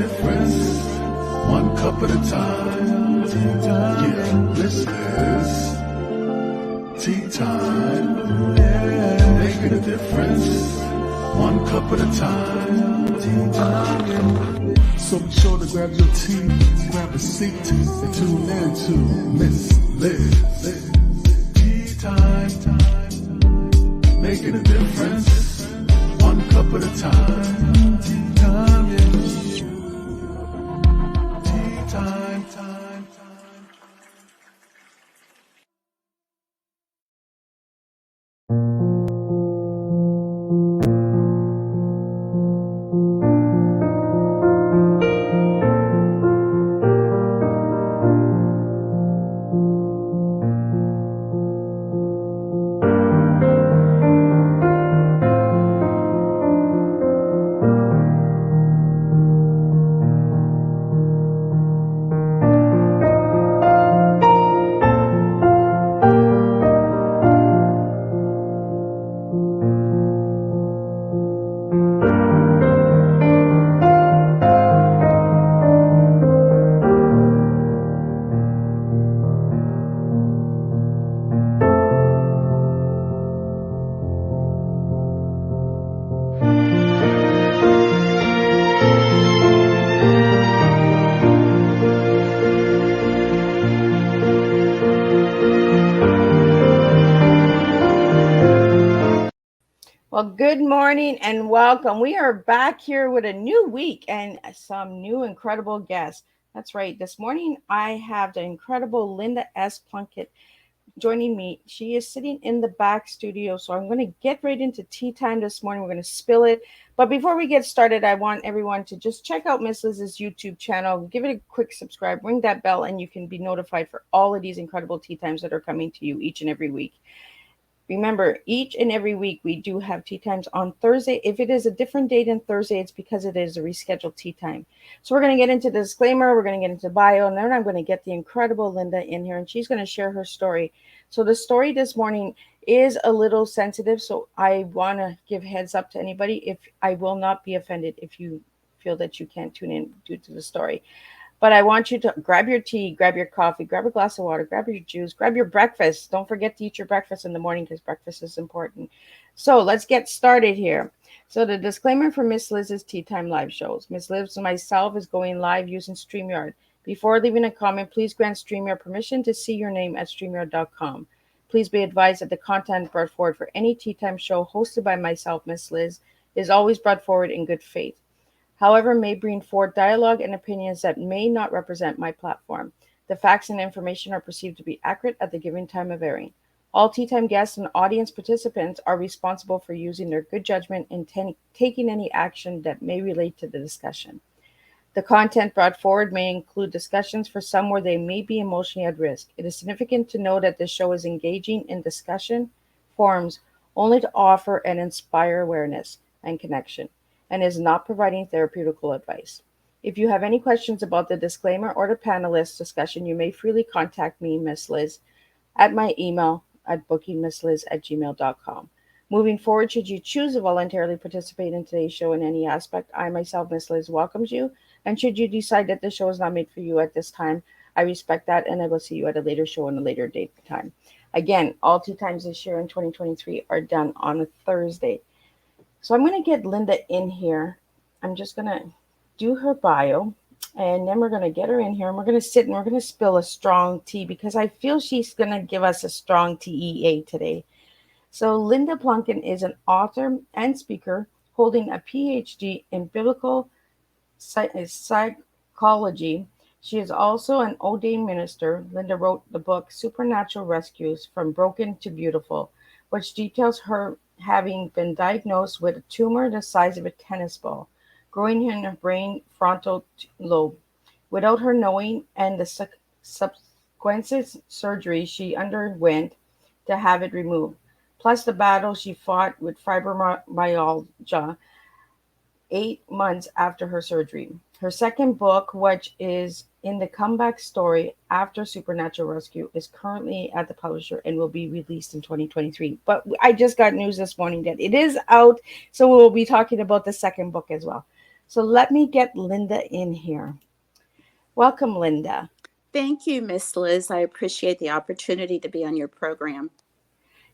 difference, one cup at a time. Yeah, this is tea time. Yeah, making a difference, one cup at a time. Tea time. So be sure to grab your tea, grab a seat, and tune in to Miss Liz. Tea time. Making a difference, one cup at a time. Tea time, yeah. Tea time. Well, good morning and welcome. We are back here with a new week and some new incredible guests. That's right. This morning I have the incredible Linda S. Plunkett joining me. She is sitting in the back studio. So I'm going to get right into tea time this morning. We're going to spill it. But before we get started, I want everyone to just check out Miss Liz's YouTube channel. Give it a quick subscribe, ring that bell, and you can be notified for all of these incredible tea times that are coming to you each and every week. Remember, each and every week we do have tea times on Thursday. If it is a different date than Thursday, it's because it is a rescheduled tea time. So we're going to get into the disclaimer, we're going to get into bio, and then I'm going to get the incredible Linda in here, and she's going to share her story. So the story this morning is a little sensitive, so I want to give heads up to anybody. If I will not be offended if you feel that you can't tune in due to the story. But I want you to grab your tea, grab your coffee, grab a glass of water, grab your juice, grab your breakfast. Don't forget to eat your breakfast in the morning because breakfast is important. So let's get started here. So the disclaimer for Miss Liz's Tea Time live shows. Miss Liz and myself is going live using StreamYard. Before leaving a comment, please grant StreamYard permission to see your name at StreamYard.com. Please be advised that the content brought forward for any Tea Time show hosted by myself, Miss Liz, is always brought forward in good faith. However, may bring forth dialogue and opinions that may not represent my platform. The facts and information are perceived to be accurate at the given time of airing. All Tea Time guests and audience participants are responsible for using their good judgment in taking any action that may relate to the discussion. The content brought forward may include discussions for some where they may be emotionally at risk. It is significant to know that this show is engaging in discussion forums only to offer and inspire awareness and connection, and is not providing therapeutical advice. If you have any questions about the disclaimer or the panelist discussion, you may freely contact me, Miss Liz, at my email at bookingmissliz@gmail.com. Moving forward, should you choose to voluntarily participate in today's show in any aspect, I myself, Miss Liz, welcomes you. And should you decide that the show is not made for you at this time, I respect that, and I will see you at a later show in a later date and time. Again, all tea times this year in 2023 are done on a Thursday. So I'm going to get Linda in here. I'm just going to do her bio, and then we're going to get her in here, and we're going to sit and we're going to spill a strong tea because I feel she's going to give us a strong TEA today. So Linda Plunkett is an author and speaker holding a Ph.D. in biblical psychology. She is also an ordained minister. Linda wrote the book Supernatural Rescues from Broken to Beautiful, which details her having been diagnosed with a tumor the size of a tennis ball, growing in her brain frontal lobe, without her knowing, and the subsequent surgery she underwent to have it removed, plus the battle she fought with fibromyalgia 8 months after her surgery. Her second book, which is in the comeback story after Supernatural Rescue, is currently at the publisher and will be released in 2023. But I just got news this morning that it is out, so we will be talking about the second book as well. So let me get Linda in here. Welcome, Linda. Thank you, Miss Liz. I appreciate the opportunity to be on your program.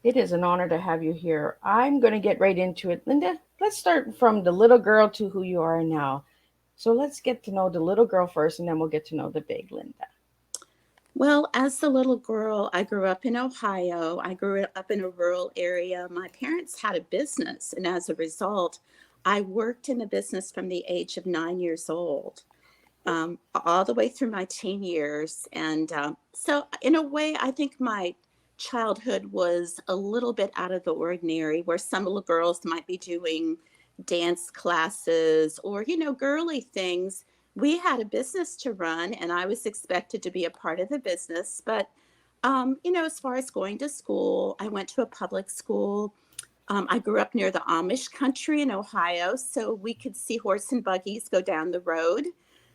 It is an honor to have you here. I'm going to get right into it. Linda, let's start from the little girl to who you are now. So let's get to know the little girl first, and then we'll get to know the big Linda. Well, as a little girl, I grew up in Ohio. I grew up in a rural area. My parents had a business, and as a result, I worked in the business from the age of 9 years old, all the way through my teen years. And so, in a way, I think my childhood was a little bit out of the ordinary, where some little girls might be doing dance classes or, girly things. We had a business to run, and I was expected to be a part of the business. But, as far as going to school, I went to a public school. I grew up near the Amish country in Ohio, so we could see horse and buggies go down the road,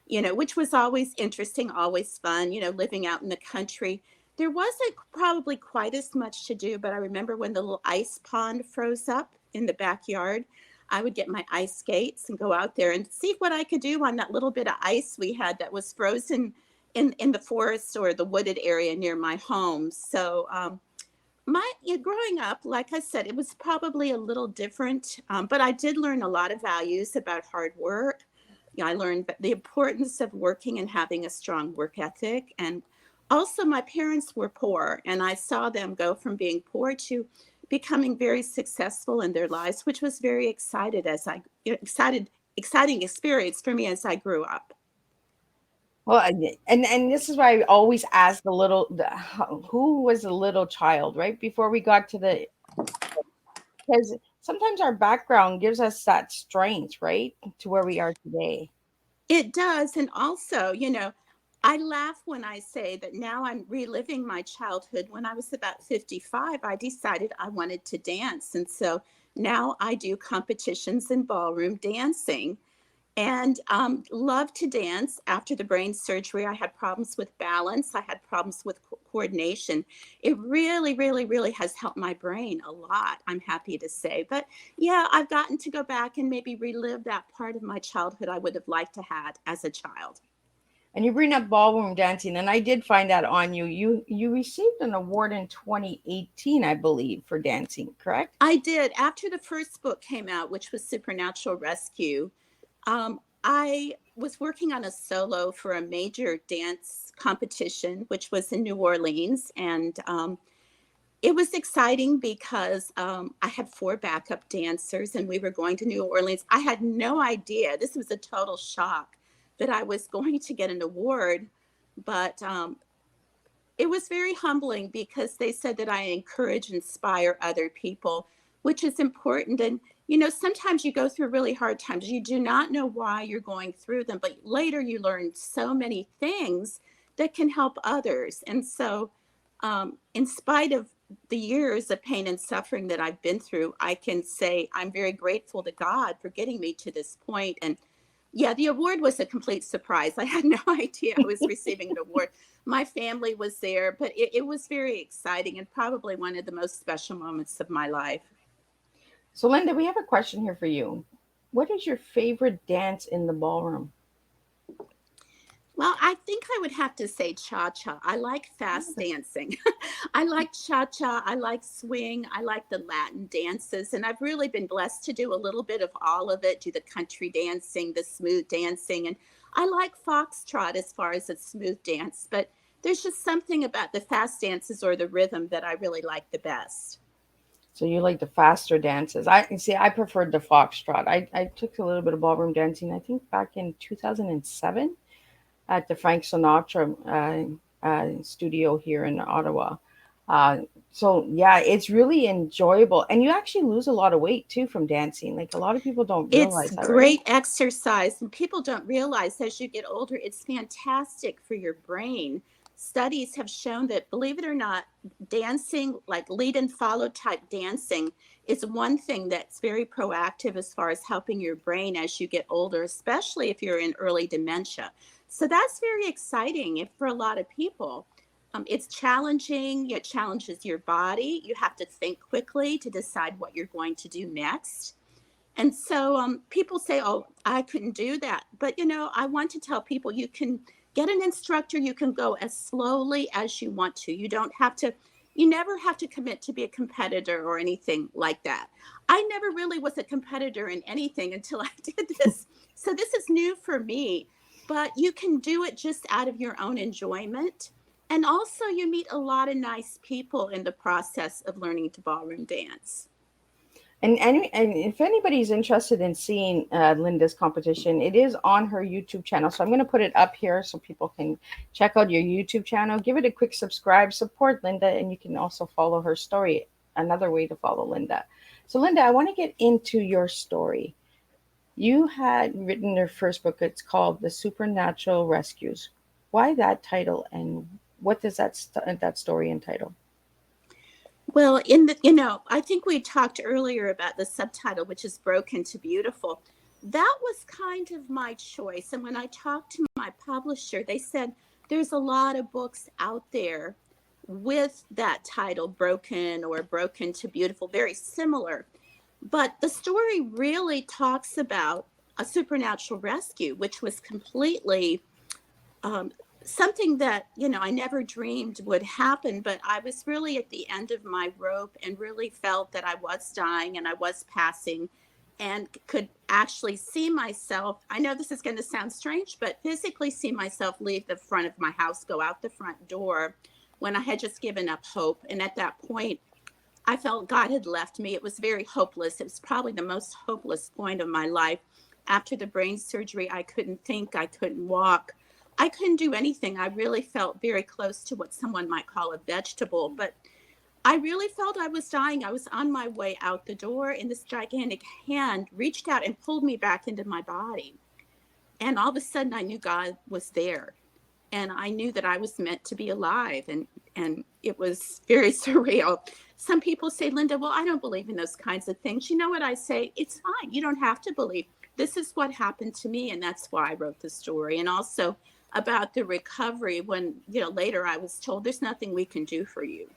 which was always interesting, always fun, living out in the country. There wasn't probably quite as much to do, but I remember when the little ice pond froze up in the backyard, I would get my ice skates and go out there and see what I could do on that little bit of ice we had that was frozen in the forest or the wooded area near my home. So, growing up, like I said, it was probably a little different, but I did learn a lot of values about hard work. I learned the importance of working and having a strong work ethic. And also, my parents were poor, and I saw them go from being poor to becoming very successful in their lives, which was very exciting experience for me as I grew up. Well, and this is why I always ask who was a little child, right? Before we got to because sometimes our background gives us that strength, right? To where we are today. It does. And also, I laugh when I say that now I'm reliving my childhood. When I was about 55, I decided I wanted to dance. And so now I do competitions in ballroom dancing and love to dance. After the brain surgery, I had problems with balance. I had problems with coordination. It really, really, really has helped my brain a lot, I'm happy to say. But yeah, I've gotten to go back and maybe relive that part of my childhood I would have liked to had as a child. And you bring up ballroom dancing, and I did find that on you. You received an award in 2018, I believe, for dancing, correct? I did. After the first book came out, which was Supernatural Rescue, I was working on a solo for a major dance competition, which was in New Orleans. And it was exciting because I had 4 backup dancers and we were going to New Orleans. I had no idea. This was a total shock that I was going to get an award. But it was very humbling because they said that I encourage, inspire other people, which is important. And, sometimes you go through really hard times. You do not know why you're going through them, but later you learn so many things that can help others. And so, in spite of the years of pain and suffering that I've been through, I can say I'm very grateful to God for getting me to this point. And yeah, the award was a complete surprise. I had no idea I was receiving an award. My family was there, but it was very exciting and probably one of the most special moments of my life. So, Linda, we have a question here for you. What is your favorite dance in the ballroom? Well, I think I would have to say cha-cha. I like fast dancing. I like cha-cha. I like swing. I like the Latin dances. And I've really been blessed to do a little bit of all of it, do the country dancing, the smooth dancing. And I like foxtrot as far as a smooth dance. But there's just something about the fast dances or the rhythm that I really like the best. So you like the faster dances. I see. I preferred the foxtrot. I took a little bit of ballroom dancing. I think back in 2007 at the Frank Sinatra studio here in Ottawa. Uh, so yeah, it's really enjoyable, and you actually lose a lot of weight too from dancing. Like a lot of people don't It's realize that, right? great exercise, and people don't realize as you get older, it's fantastic for your brain. Studies have shown that, believe it or not, dancing, like lead and follow type dancing, is one thing that's very proactive as far as helping your brain as you get older, especially if you're in early dementia. So that's very exciting for a lot of people. It's challenging, it challenges your body. You have to think quickly to decide what you're going to do next. And so people say, oh, I couldn't do that. But, I want to tell people you can get an instructor. You can go as slowly as you want to. You never have to commit to be a competitor or anything like that. I never really was a competitor in anything until I did this. So this is new for me, but you can do it just out of your own enjoyment. And also, you meet a lot of nice people in the process of learning to ballroom dance. And if anybody's interested in seeing Linda's competition, it is on her YouTube channel. So I'm going to put it up here so people can check out your YouTube channel. Give it a quick subscribe, support Linda, and you can also follow her story. Another way to follow Linda. So Linda, I want to get into your story. You had written your first book. It's called The Supernatural Rescues. Why that title, and what does that story entitle? Well, I think we talked earlier about the subtitle, which is Broken to Beautiful. That was kind of my choice. And when I talked to my publisher, they said there's a lot of books out there with that title, Broken or Broken to Beautiful, very similar. But the story really talks about a supernatural rescue, which was completely um, something that, I never dreamed would happen. But I was really at the end of my rope and really felt that I was dying and I was passing and could actually see myself. I know this is going to sound strange, but physically see myself leave the front of my house, go out the front door when I had just given up hope. And at that point, I felt God had left me. It was very hopeless. It was probably the most hopeless point of my life. After the brain surgery, I couldn't think, I couldn't walk, I couldn't do anything. I really felt very close to what someone might call a vegetable, but I really felt I was dying. I was on my way out the door, and this gigantic hand reached out and pulled me back into my body. And all of a sudden, I knew God was there. And I knew that I was meant to be alive. And it was very surreal. Some people say, Linda, well, I don't believe in those kinds of things. You know what I say? It's fine. You don't have to believe. This is what happened to me. And that's why I wrote the story. And also about the recovery when, later I was told there's nothing we can do for you.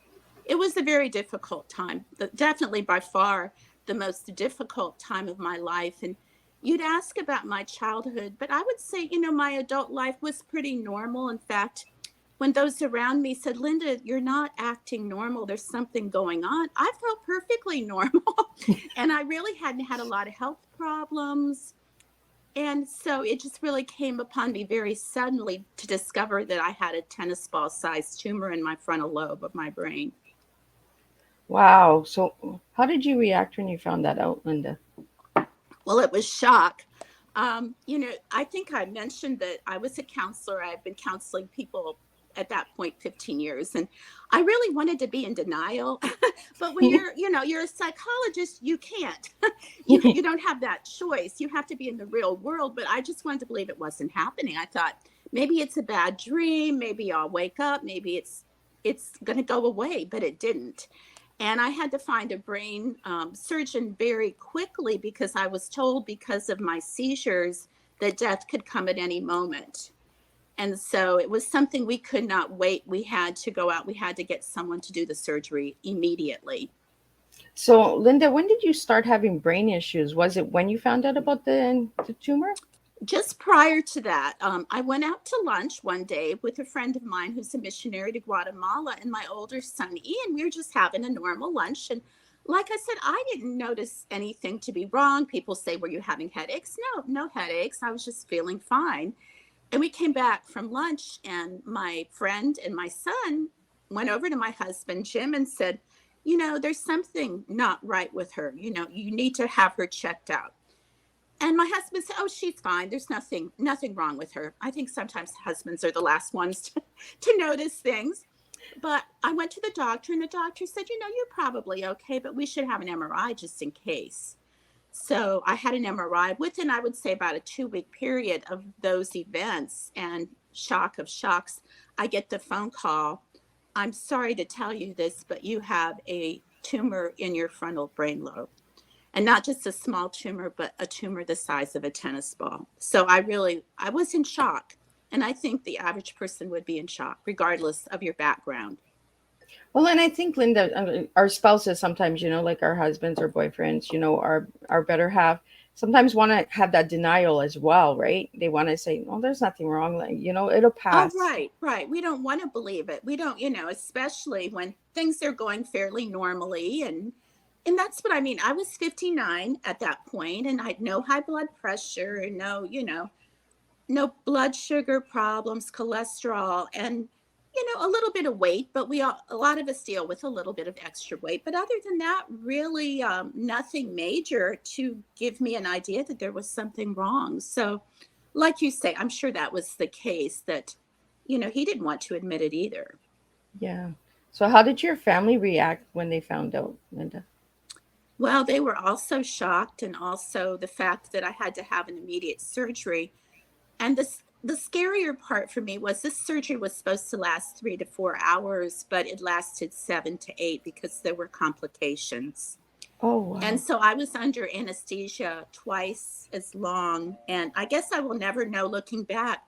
It was a very difficult time, definitely by far the most difficult time of my life. And you'd ask about my childhood, but I would say, my adult life was pretty normal. In fact, when those around me said, Linda, you're not acting normal, there's something going on, I felt perfectly normal. And I really hadn't had a lot of health problems. And so it just really came upon me very suddenly to discover that I had a tennis ball sized tumor in my frontal lobe of my brain. Wow. So how did you react when you found that out, Linda? Well, it was shock. I think I mentioned that I was a counselor. I've been counseling people at that point 15 years, and I really wanted to be in denial. But when you're a psychologist, you can't. You don't have that choice. You have to be in the real world. But I just wanted to believe it wasn't happening. I thought maybe it's a bad dream. Maybe I'll wake up. Maybe it's going to go away, but it didn't. And I had to find a brain surgeon very quickly because I was told because of my seizures that death could come at any moment. And so it was something we could not wait. We had to go out. We had to get someone to do the surgery immediately. So, Linda, when did you start having brain issues? Was it when you found out about the tumor? Just prior to that, I went out to lunch one day with a friend of mine who's a missionary to Guatemala and my older son, Ian. We were just having a normal lunch. And like I said, I didn't notice anything to be wrong. People say, were you having headaches? No headaches. I was just feeling fine. And we came back from lunch, and my friend and my son went over to my husband, Jim, and said, there's something not right with her. You need to have her checked out. And my husband said, oh, she's fine. There's nothing wrong with her. I think sometimes husbands are the last ones to notice things. But I went to the doctor, and the doctor said, you're probably okay, but we should have an MRI just in case. So I had an MRI within, I would say, about a 2-week period of those events, and shock of shocks, I get the phone call. I'm sorry to tell you this, but you have a tumor in your frontal brain lobe. And not just a small tumor, but a tumor the size of a tennis ball. So I was in shock. And I think the average person would be in shock, regardless of your background. Well, and I think, Linda, our spouses sometimes, like our husbands or boyfriends, our better half, sometimes want to have that denial as well, right? They want to say, "Oh, there's nothing wrong. Like, it'll Oh, pass." right, right. We don't want to believe it. We don't, especially when things are going fairly normally. And that's what I mean. I was 59 at that point, and I had no high blood pressure and no, no blood sugar problems, cholesterol, and a little bit of weight. But a lot of us deal with a little bit of extra weight. But other than that, really, nothing major to give me an idea that there was something wrong. So, like you say, I'm sure that was the case. That he didn't want to admit it either. Yeah. So how did your family react when they found out, Linda? Well, they were also shocked, and also the fact that I had to have an immediate surgery. And the scarier part for me was this surgery was supposed to last 3 to 4 hours, but it lasted 7 to 8 because there were complications. Oh, And wow. so I was under anesthesia twice as long. And I guess I will never know looking back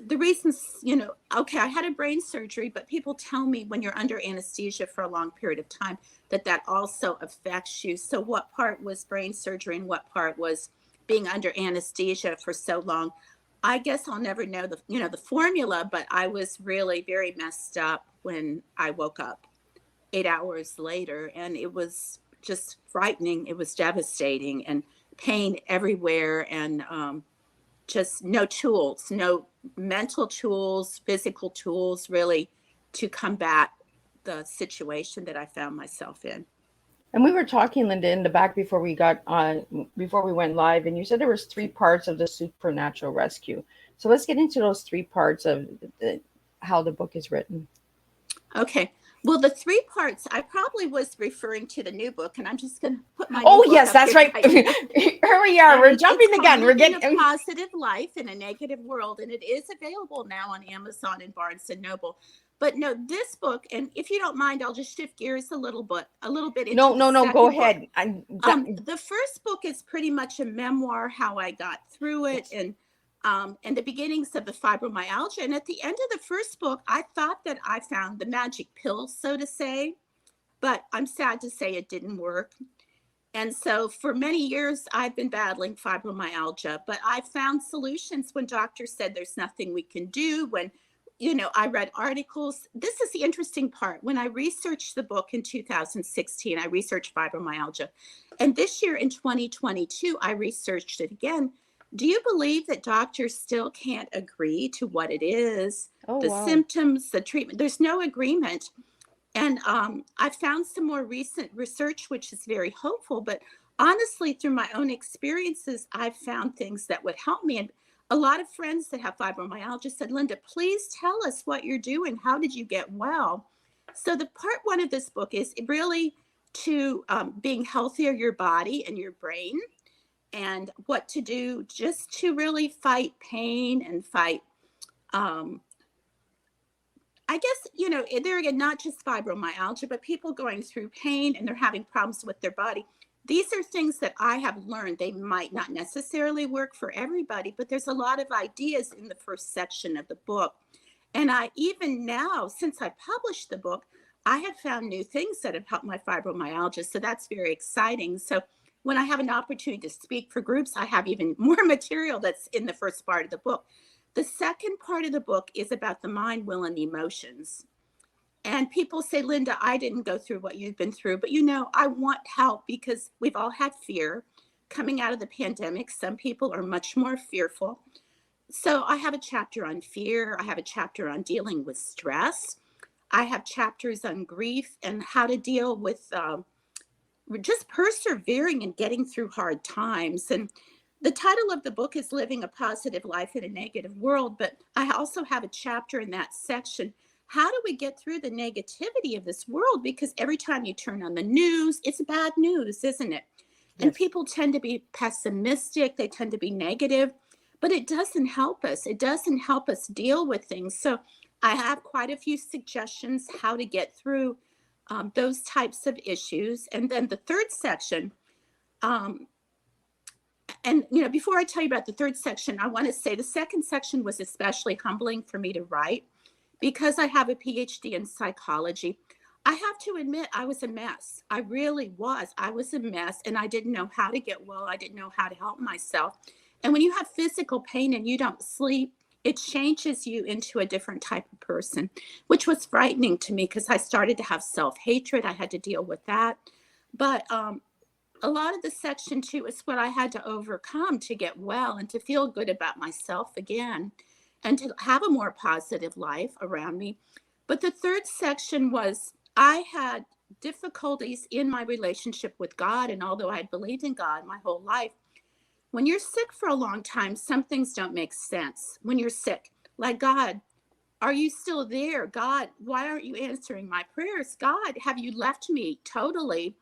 the reasons, okay, I had a brain surgery, but people tell me when you're under anesthesia for a long period of time that also affects you. So what part was brain surgery and what part was being under anesthesia for so long? I guess I'll never know the formula, but I was really very messed up when I woke up 8 hours later, and it was just frightening. It was devastating and pain everywhere. And just no tools, no mental tools, physical tools, really, to combat the situation that I found myself in. And we were talking, Linda, in the back before we went live, and you said there was three parts of the supernatural rescue. So let's get into those three parts of how the book is written. Okay. Well, the three parts, I probably was referring to the new book, and I'm just going to put my new Oh, book yes, up that's here right. right now. Here we are. And We're it's jumping the called gun. We're Living a getting. Positive Life in a Negative World, and it is available now on Amazon and Barnes and Noble. But no, this book, and if you don't mind, I'll just shift gears a little bit into No, the no, no. Go second book. ahead. The first book is pretty much a memoir, how I got through it, Yes. and the beginnings of the fibromyalgia. And at the end of the first book, I thought that I found the magic pill, so to say, but I'm sad to say it didn't work. And so for many years, I've been battling fibromyalgia, but I found solutions when doctors said there's nothing we can do. When, I read articles. This is the interesting part. When I researched the book in 2016, I researched fibromyalgia. And this year in 2022, I researched it again. Do you believe that doctors still can't agree to what it is, Oh, the wow. symptoms, the treatment? There's no agreement. And I found some more recent research, which is very hopeful. But honestly, through my own experiences, I've found things that would help me. And a lot of friends that have fibromyalgia said, Linda, please tell us what you're doing. How did you get well? So, the part one of this book is really to being healthier, your body and your brain, and what to do just to really fight pain and fight um, I guess, there again, not just fibromyalgia, but people going through pain and they're having problems with their body. These are things that I have learned. They might not necessarily work for everybody, but there's a lot of ideas in the first section of the book. And I, even now, since I published the book, I have found new things that have helped my fibromyalgia. So that's very exciting. So when I have an opportunity to speak for groups, I have even more material that's in the first part of the book. The second part of the book is about the mind, will, and emotions. And people say, Linda, I didn't go through what you've been through, but I want help because we've all had fear coming out of the pandemic. Some people are much more fearful. So I have a chapter on fear. I have a chapter on dealing with stress. I have chapters on grief and how to deal with just persevering and getting through hard times. And the title of the book is Living a Positive Life in a Negative World, but I also have a chapter in that section. How do we get through the negativity of this world? Because every time you turn on the news, it's bad news, isn't it? And Yes. people tend to be pessimistic, they tend to be negative, but it doesn't help us. It doesn't help us deal with things. So I have quite a few suggestions how to get through those types of issues. And then the third section, um, and before I tell you about the third section, I want to say the second section was especially humbling for me to write because I have a PhD in psychology, I have to admit I was a mess. I really was. I was a mess and I didn't know how to get well. I didn't know how to help myself. And when you have physical pain and you don't sleep, it changes you into a different type of person, which was frightening to me because I started to have self-hatred. I had to deal with that. But a lot of the section 2 is what I had to overcome to get well and to feel good about myself again and to have a more positive life around me. But the third section was I had difficulties in my relationship with God. And although I had believed in God my whole life, when you're sick for a long time, some things don't make sense when you're sick. Like, God, are you still there? God, why aren't you answering my prayers? God, have you left me totally?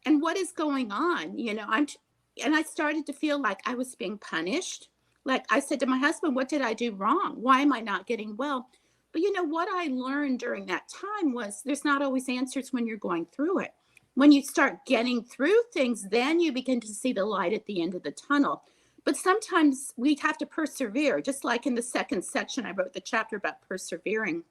And what is going on? And I started to feel like I was being punished. Like I said to my husband, what did I do wrong? Why am I not getting well? But what I learned during that time was there's not always answers when you're going through it. When you start getting through things, then you begin to see the light at the end of the tunnel. But sometimes we have to persevere. Just like in the second section, I wrote the chapter about persevering.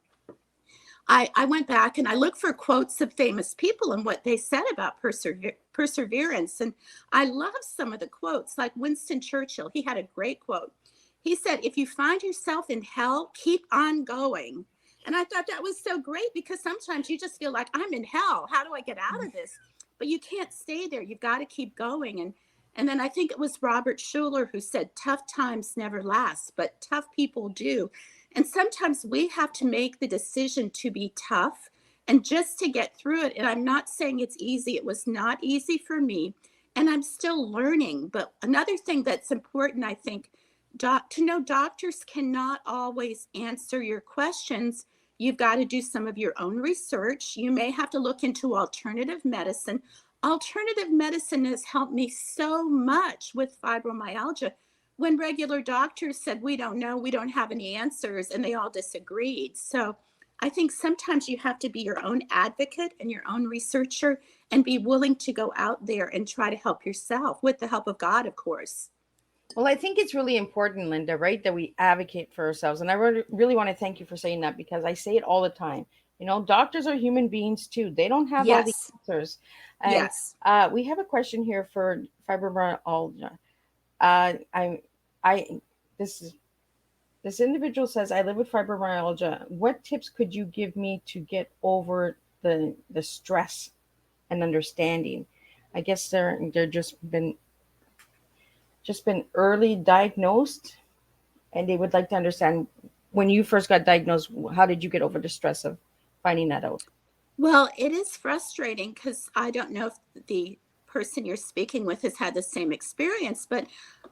I went back and I looked for quotes of famous people and what they said about perseverance. And I love some of the quotes, like Winston Churchill. He had a great quote. He said, if you find yourself in hell, keep on going. And I thought that was so great because sometimes you just feel like I'm in hell. How do I get out of this? But you can't stay there. You've got to keep going. And then I think it was Robert Schuller who said, tough times never last, but tough people do. And sometimes we have to make the decision to be tough and just to get through it. And I'm not saying it's easy. It was not easy for me. And I'm still learning. But another thing that's important, I think, to know doctors cannot always answer your questions. You've got to do some of your own research. You may have to look into alternative medicine. Alternative medicine has helped me so much with fibromyalgia. When regular doctors said, we don't know, we don't have any answers, and they all disagreed. So I think sometimes you have to be your own advocate and your own researcher and be willing to go out there and try to help yourself with the help of God, of course. Well, I think it's really important, Linda, right, that we advocate for ourselves. And I really want to thank you for saying that because I say it all the time. Doctors are human beings too. They don't have all the Yes. answers. And Yes. we have a question here for fibromyalgia. I this individual says, I live with fibromyalgia. What tips could you give me to get over the stress and understanding? I guess they're just been early diagnosed, and they would like to understand, when you first got diagnosed, how did you get over the stress of finding that out? Well, it is frustrating because I don't know if the person you're speaking with has had the same experience, but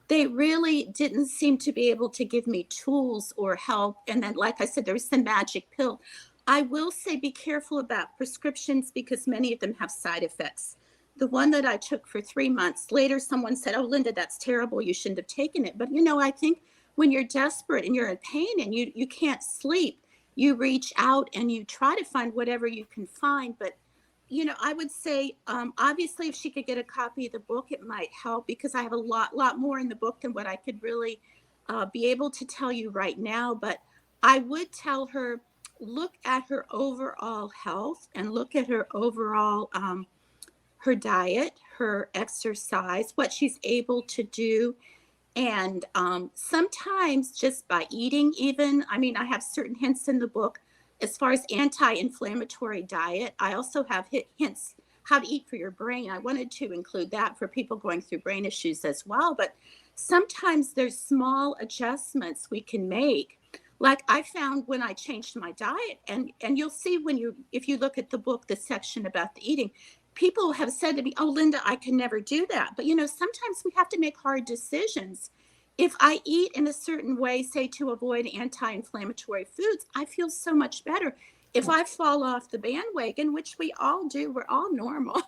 they really didn't seem to be able to give me tools or help. And then, like I said, there's the magic pill. I will say be careful about prescriptions because many of them have side effects. The one that I took for 3 months, later someone said, oh, Linda, that's terrible. You shouldn't have taken it. But, I think when you're desperate and you're in pain and you can't sleep, you reach out and you try to find whatever you can find. But, I would say, obviously, if she could get a copy of the book, it might help because I have a lot more in the book than what I could really be able to tell you right now. But I would tell her, look at her overall health and look at her overall, her diet, her exercise, what she's able to do. And sometimes just by eating, I have certain hints in the book as far as anti-inflammatory diet. I also have hints how to eat for your brain. I wanted to include that for people going through brain issues as well. But sometimes there's small adjustments we can make. Like I found when I changed my diet, and you'll see if you look at the book, the section about the eating, people have said to me, oh, Linda, I can never do that. But, sometimes we have to make hard decisions. If I eat in a certain way, say to avoid anti-inflammatory foods, I feel so much better. If I fall off the bandwagon, which we all do, we're all normal,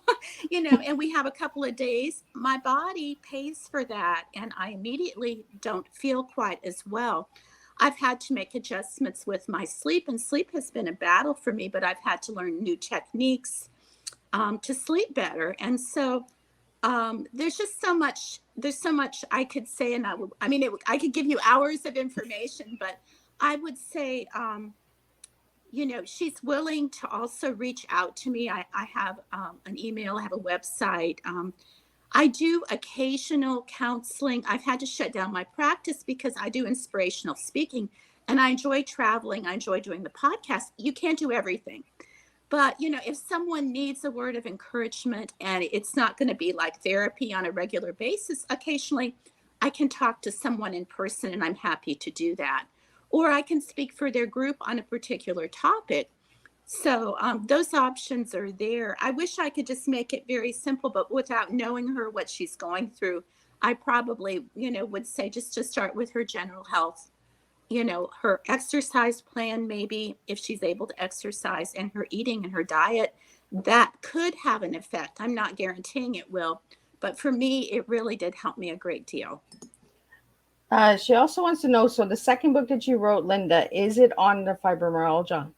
and we have a couple of days, my body pays for that. And I immediately don't feel quite as well. I've had to make adjustments with my sleep, and sleep has been a battle for me, but I've had to learn new techniques to sleep better. And so there's just so much I could say. And I could give you hours of information, but I would say she's willing to also reach out to me. I have an email, I have a website. I do occasional counseling. I've had to shut down my practice because I do inspirational speaking and I enjoy traveling. I enjoy doing the podcast. You can't do everything. But, if someone needs a word of encouragement and it's not going to be like therapy on a regular basis, occasionally I can talk to someone in person and I'm happy to do that. Or I can speak for their group on a particular topic. So those options are there. I wish I could just make it very simple, but without knowing her, what she's going through, I probably, would say just to start with her general health, her exercise plan, maybe if she's able to exercise, and her eating and her diet, that could have an effect. I'm not guaranteeing it will, but for me, it really did help me a great deal. She also wants to know, so the second book that you wrote, Linda, is it on the fibromyalgia?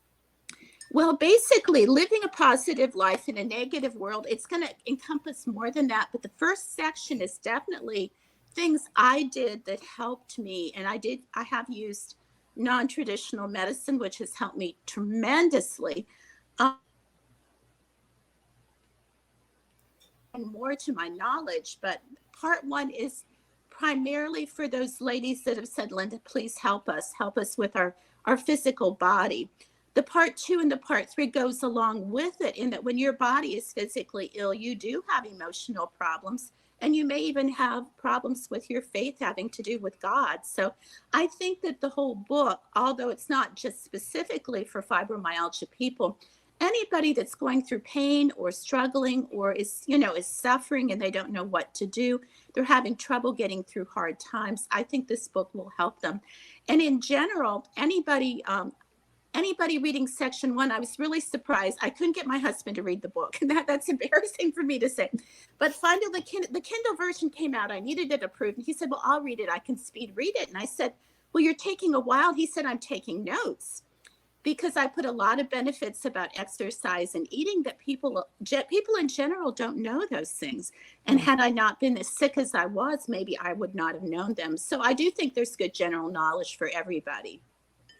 Well, basically, living a positive life in a negative world, it's going to encompass more than that. But the first section is definitely things I did that helped me. And I have used non-traditional medicine, which has helped me tremendously. More to my knowledge, but part one is primarily for those ladies that have said, Linda, please help us with our physical body. The part two and the part three goes along with it, in that when your body is physically ill, you do have emotional problems, and you may even have problems with your faith having to do with God. So I think that the whole book, although it's not just specifically for fibromyalgia people, anybody that's going through pain or struggling or is suffering and they don't know what to do, they're having trouble getting through hard times, I think this book will help them. And in general, anybody reading section one, I was really surprised. I couldn't get my husband to read the book. That's embarrassing for me to say. But finally, the Kindle version came out. I needed it approved. And he said, well, I'll read it. I can speed read it. And I said, well, you're taking a while. He said, I'm taking notes, because I put a lot of benefits about exercise and eating that people in general don't know those things. And had I not been as sick as I was, maybe I would not have known them. So I do think there's good general knowledge for everybody.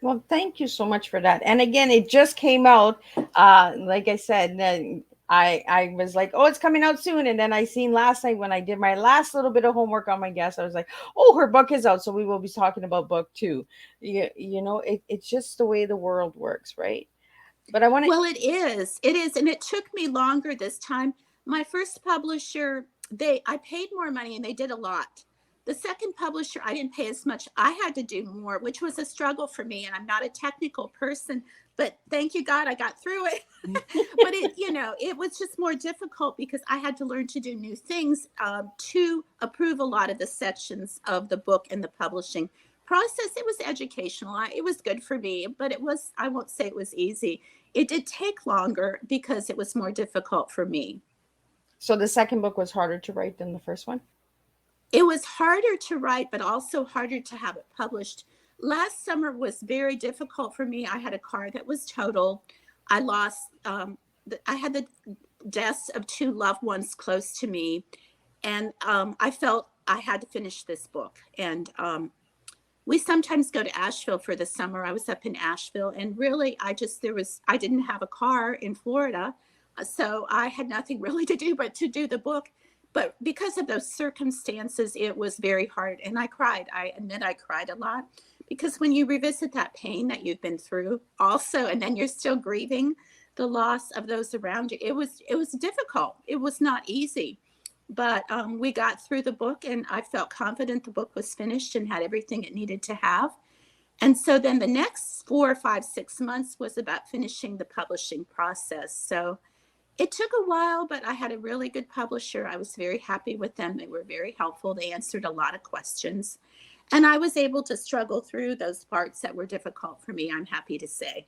Well, thank you so much for that. And again, it just came out. Like I said, I was like, oh, it's coming out soon. And then I seen last night when I did my last little bit of homework on my guest, I was like, oh, her book is out. So we will be talking about book two. It's just the way the world works, right? But I want to. Well, it is. It is. And it took me longer this time. My first publisher, I paid more money and they did a lot. The second publisher, I didn't pay as much. I had to do more, which was a struggle for me. And I'm not a technical person, but thank you, God, I got through it. But it was just more difficult because I had to learn to do new things to approve a lot of the sections of the book and the publishing process. It was educational. It was good for me, but I won't say it was easy. It did take longer because it was more difficult for me. So the second book was harder to write than the first one? It was harder to write, but also harder to have it published. Last summer was very difficult for me. I had a car that was totaled. I lost, I had the deaths of two loved ones close to me. And I felt I had to finish this book. And we sometimes go to Asheville for the summer. I was up in Asheville, and really, I didn't have a car in Florida. So I had nothing really to do but to do the book. But because of those circumstances, it was very hard. And I cried. I admit I cried a lot, because when you revisit that pain that you've been through also, and then you're still grieving the loss of those around you, it was difficult. It was not easy. But we got through the book, and I felt confident the book was finished and had everything it needed to have. And so then the next 4, 5, 6 months was about finishing the publishing process. So it took a while, but I had a really good publisher. I was very happy with them. They were very helpful. They answered a lot of questions. And I was able to struggle through those parts that were difficult for me, I'm happy to say.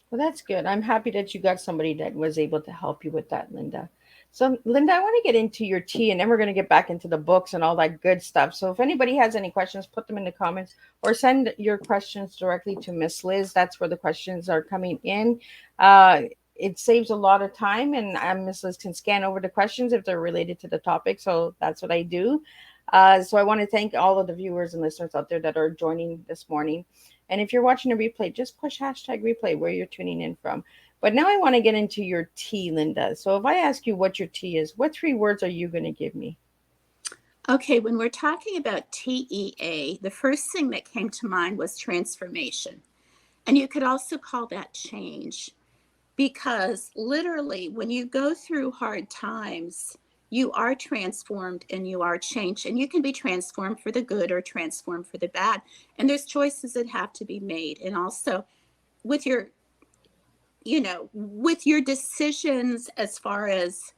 Well, that's good. I'm happy that you got somebody that was able to help you with that, Linda. So, Linda, I want to get into your tea, and then we're going to get back into the books and all that good stuff. So if anybody has any questions, put them in the comments or send your questions directly to Miss Liz. That's where the questions are coming in. It saves a lot of time, and Miss Liz can scan over the questions if they're related to the topic. So that's what I do. So I want to thank all of the viewers and listeners out there that are joining this morning. And if you're watching a replay, just push hashtag replay where you're tuning in from. But now I want to get into your tea, Linda. So if I ask you what your tea is, what 3 words are you going to give me? Okay, when we're talking about TEA, the first thing that came to mind was transformation. And you could also call that change, because literally when you go through hard times, you are transformed and you are changed, and you can be transformed for the good or transformed for the bad. And there's choices that have to be made. And also with your, with your decisions as far as,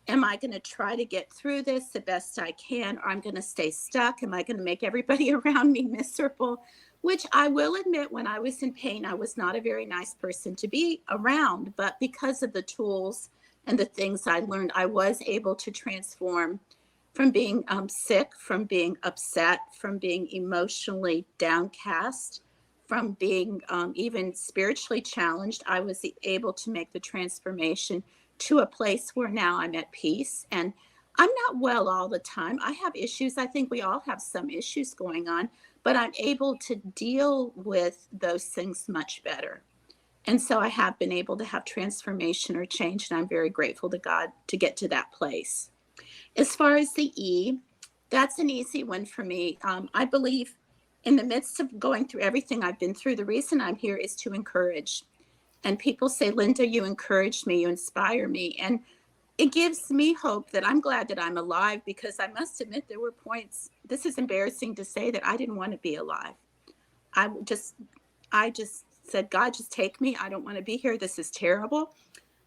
am I going to try to get through this the best I can, or I'm going to stay stuck? Am I going to make everybody around me miserable? Which I will admit, when I was in pain, I was not a very nice person to be around. But because of the tools and the things I learned, I was able to transform from being sick, from being upset, from being emotionally downcast, from being even spiritually challenged. I was able to make the transformation to a place where now I'm at peace. And I'm not well all the time. I have issues. I think we all have some issues going on, but I'm able to deal with those things much better. And so I have been able to have transformation or change, and I'm very grateful to God to get to that place. As far as the E, that's an easy one for me. I believe in the midst of going through everything I've been through, the reason I'm here is to encourage. And people say, Linda, you encourage me, you inspire me. And it gives me hope that I'm glad that I'm alive, because I must admit there were points, this is embarrassing to say, that I didn't want to be alive. I just said, God, just take me. I don't want to be here. This is terrible.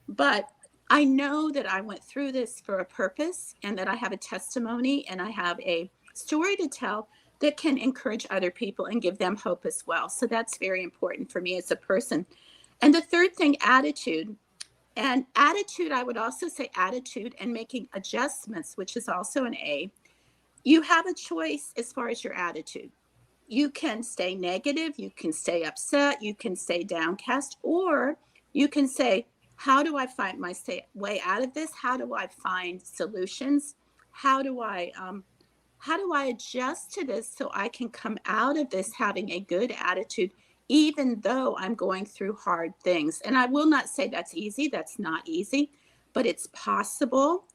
But I know that I went through this for a purpose, and that I have a testimony and I have a story to tell that can encourage other people and give them hope as well. So that's very important for me as a person. And the third thing, attitude. And attitude, I would also say attitude and making adjustments, which is also an A. You have a choice as far as your attitude. You can stay negative, you can stay upset, you can stay downcast, or you can say, how do I find my way out of this? How do I find solutions? How do I adjust to this so I can come out of this having a good attitude, even though I'm going through hard things? And I will not say that's easy. That's not easy, but it's possible.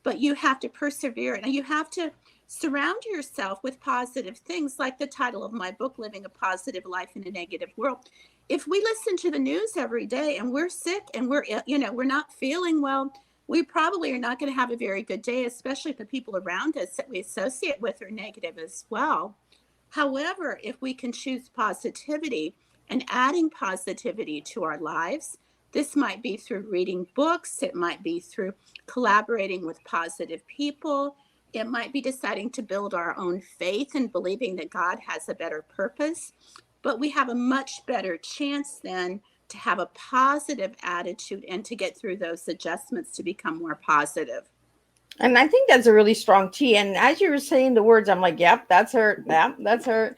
But you have to persevere, and you have to surround yourself with positive things, like the title of my book, Living a Positive Life in a Negative World. If we listen to the news every day and we're sick and we're not feeling well, we probably are not going to have a very good day, especially if the people around us that we associate with are negative as well. However, if we can choose positivity and adding positivity to our lives, this might be through reading books, it might be through collaborating with positive people, it might be deciding to build our own faith and believing that God has a better purpose. But we have a much better chance then to have a positive attitude and to get through those adjustments to become more positive. And I think that's a really strong T. And as you were saying the words, I'm like, yep, that's her. Yep, that's her.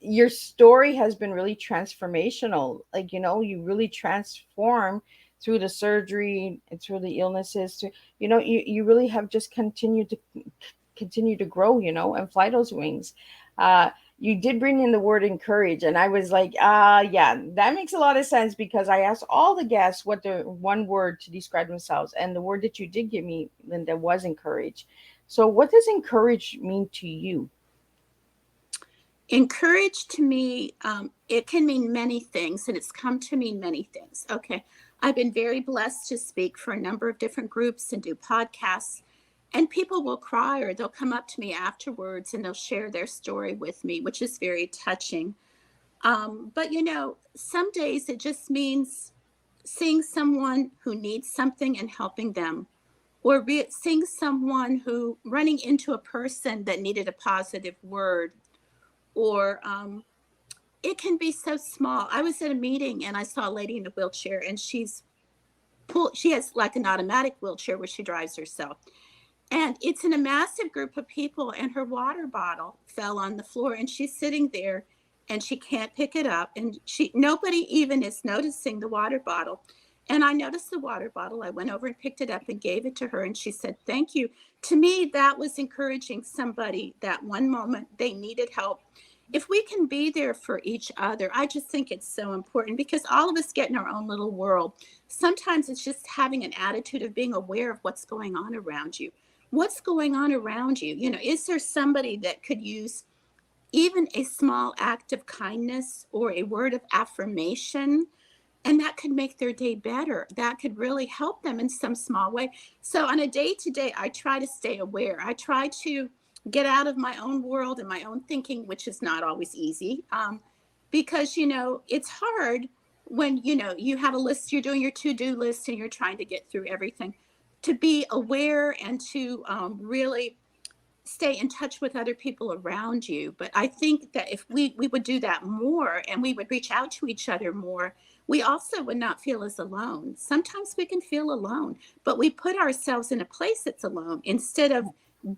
Your story has been really transformational. Like, you really transformed through the surgery and through the illnesses. You really have just continued to grow, and fly those wings. You did bring in the word encourage, and I was like, yeah, that makes a lot of sense, because I asked all the guests what the one word to describe themselves, and the word that you did give me, Linda, was encourage. So what does encourage mean to you? Encourage to me, it can mean many things, and it's come to mean many things. Okay, I've been very blessed to speak for a number of different groups and do podcasts. And people will cry, or they'll come up to me afterwards and they'll share their story with me, which is very touching. But some days it just means seeing someone who needs something and helping them, or seeing someone who running into a person that needed a positive word, or it can be so small. I was at a meeting and I saw a lady in a wheelchair, and she has like an automatic wheelchair where she drives herself. And it's in a massive group of people, and her water bottle fell on the floor, and she's sitting there and she can't pick it up. And nobody even is noticing the water bottle. And I noticed the water bottle. I went over and picked it up and gave it to her. And she said, thank you. To me, that was encouraging somebody that one moment they needed help. if we can be there for each other, I just think it's so important because all of us get in our own little world. Sometimes it's just having an attitude of being aware of what's going on around you. What's going on around you? You know, is there somebody that could use even a small act of kindness or a word of affirmation? And that could make their day better. That could really help them in some small way. So on a day to day, I try to stay aware. I try to get out of my own world and my own thinking, which is not always easy, because, you know, it's hard when, you know, you have a list, you're doing your to-do list and you're trying to get through everything, to be aware and to really stay in touch with other people around you. But I think that if we would do that more and we would reach out to each other more, we also would not feel as alone. Sometimes we can feel alone, but we put ourselves in a place that's alone instead of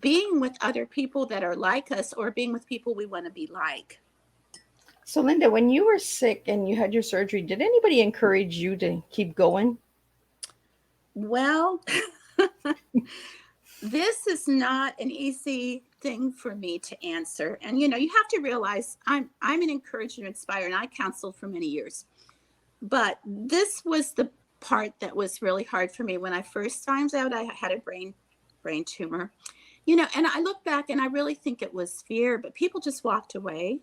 being with other people that are like us or being with people we want to be like. So, Linda, when you were sick and you had your surgery, did anybody encourage you to keep going? Well, this is not an easy thing for me to answer. And you know, you have to realize I'm an encourager and inspire, and I counseled for many years. But this was the part that was really hard for me when I first found out I had a brain tumor. You know, and I look back and I really think it was fear, but people just walked away.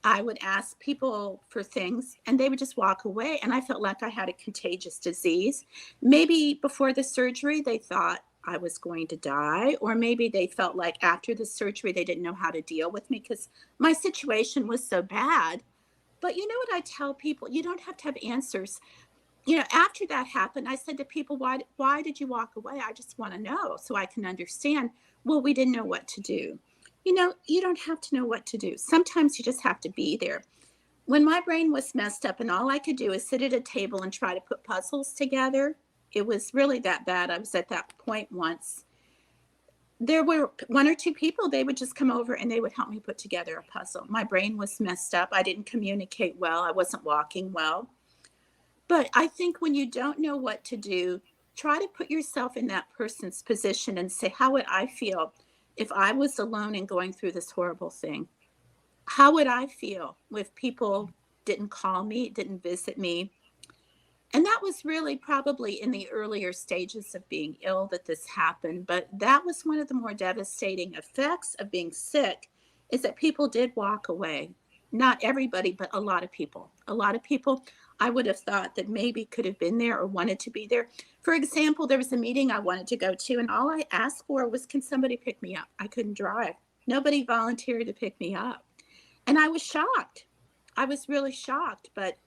I would ask people for things and they would just walk away. And I felt like I had a contagious disease. Maybe before the surgery, they thought I was going to die, or maybe they felt like after the surgery, they didn't know how to deal with me because my situation was so bad. But you know what I tell people? You don't have to have answers. You know, after that happened, I said to people, why did you walk away? I just want to know so I can understand. Well, we didn't know what to do. You know, you don't have to know what to do. Sometimes you just have to be there. When my brain was messed up and all I could do is sit at a table and try to put puzzles together, it was really that bad. I was at that point once. There were one or two people, they would just come over and they would help me put together a puzzle. My brain was messed up. I didn't communicate well. I wasn't walking well. But I think when you don't know what to do, try to put yourself in that person's position and say, how would I feel if I was alone and going through this horrible thing? How would I feel if people didn't call me, didn't visit me? And that was really probably in the earlier stages of being ill that this happened. But that was one of the more devastating effects of being sick, is that people did walk away. Not everybody, but a lot of people. A lot of people I would have thought that maybe could have been there or wanted to be there. For example, there was a meeting I wanted to go to, and all I asked for was, can somebody pick me up? I couldn't drive. Nobody volunteered to pick me up. And I was shocked. I was really shocked. But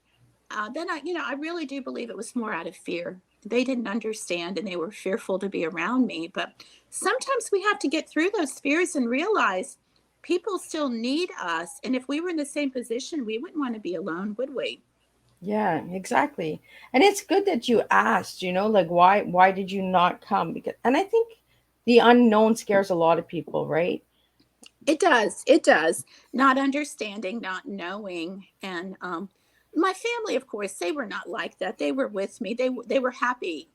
then I really do believe it was more out of fear. They didn't understand and they were fearful to be around me. But sometimes we have to get through those fears and realize people still need us. And if we were in the same position, we wouldn't want to be alone, would we? Yeah, exactly. And it's good that you asked, like why did you not come? Because and I think the unknown scares a lot of people, right? It does. It does. Not understanding, not knowing. And my family, of course, they were not like that. They were with me. They were happy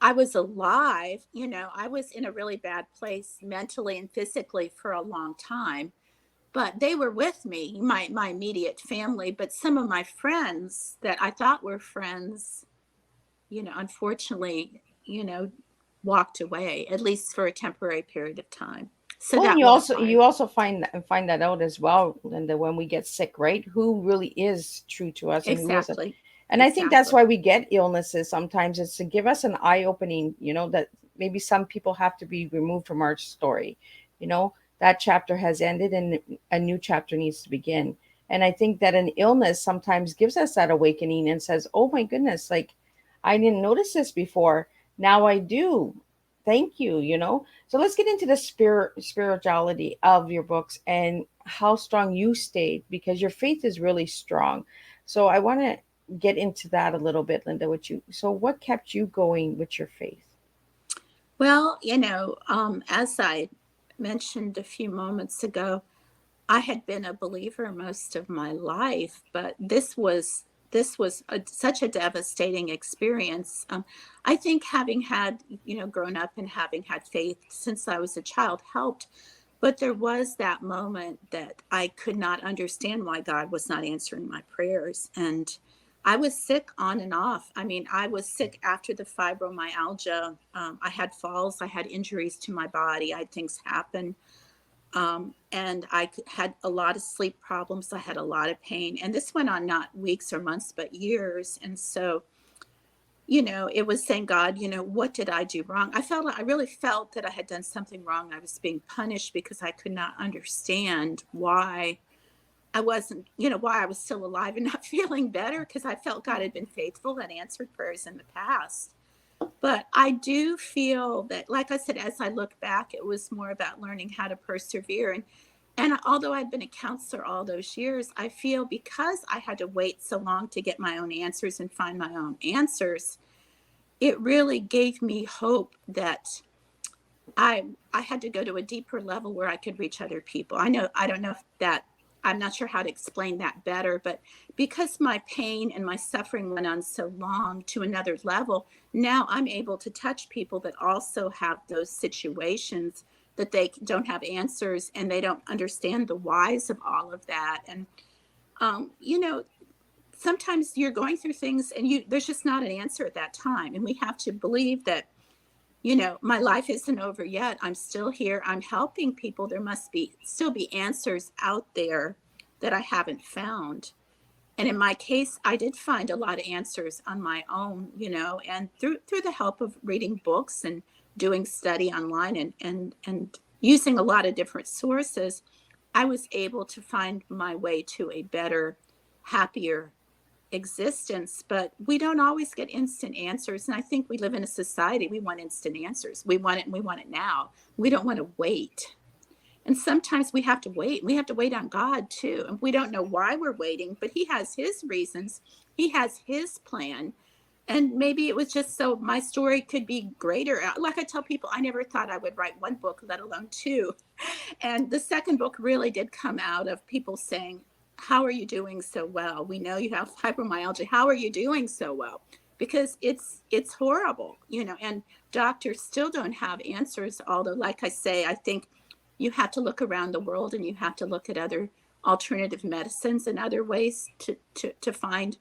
I was alive. You know, I was in a really bad place mentally and physically for a long time, but they were with me, my immediate family. But some of my friends that I thought were friends, unfortunately, walked away, at least for a temporary period of time. So Well, and that you was also hard. you also find that out as well, Linda, when we get sick, right? Who really is true to us and who isn't. Exactly. And I think that's Exactly. why we get illnesses sometimes. It's to give us an eye opening, that maybe some people have to be removed from our story. That chapter has ended and a new chapter needs to begin. And I think that an illness sometimes gives us that awakening and says, oh my goodness, like I didn't notice this before. Now I do. Thank you. So let's get into the spirituality of your books and how strong you stayed because your faith is really strong. So I want to get into that a little bit, Linda, with you. So what kept you going with your faith? Well, as I mentioned a few moments ago, I had been a believer most of my life, but this was such a devastating experience. I think having had grown up and having had faith since I was a child helped. But there was that moment that I could not understand why God was not answering my prayers. And I was sick on and off. I mean, I was sick after the fibromyalgia. I had falls, I had injuries to my body, I had things happen. And had a lot of sleep problems. I had a lot of pain. And this went on not weeks or months, but years. And so, it was saying, God, what did I do wrong? I really felt that I had done something wrong. I was being punished because I could not understand why I wasn't, why I was still alive and not feeling better, because I felt God had been faithful and answered prayers in the past. But I do feel that, like I said, as I look back, it was more about learning how to persevere. And although I've been a counselor all those years, I feel because I had to wait so long to get my own answers and find my own answers, it really gave me hope that I had to go to a deeper level where I could reach other people. I don't know if that, I'm not sure how to explain that better, but because my pain and my suffering went on so long to another level, now I'm able to touch people that also have those situations that they don't have answers and they don't understand the whys of all of that. And, sometimes you're going through things and there's just not an answer at that time. And we have to believe that, my life isn't over yet. I'm still here. I'm helping people. There must still be answers out there that I haven't found. And in my case, I did find a lot of answers on my own, and through the help of reading books and doing study online and using a lot of different sources, I was able to find my way to a better, happier existence. But we don't always get instant answers. And I think we live in a society, we want instant answers. We want it and we want it now. We don't want to wait. And sometimes we have to wait. We have to wait on God too. And we don't know why we're waiting, but He has His reasons. He has His plan. And maybe it was just so my story could be greater. Like I tell people, I never thought I would write one book, let alone two. And the second book really did come out of people saying, how are you doing so well? We know you have fibromyalgia. How are you doing so well? Because it's horrible, and doctors still don't have answers. Although, like I say, I think you have to look around the world and you have to look at other alternative medicines and other ways to find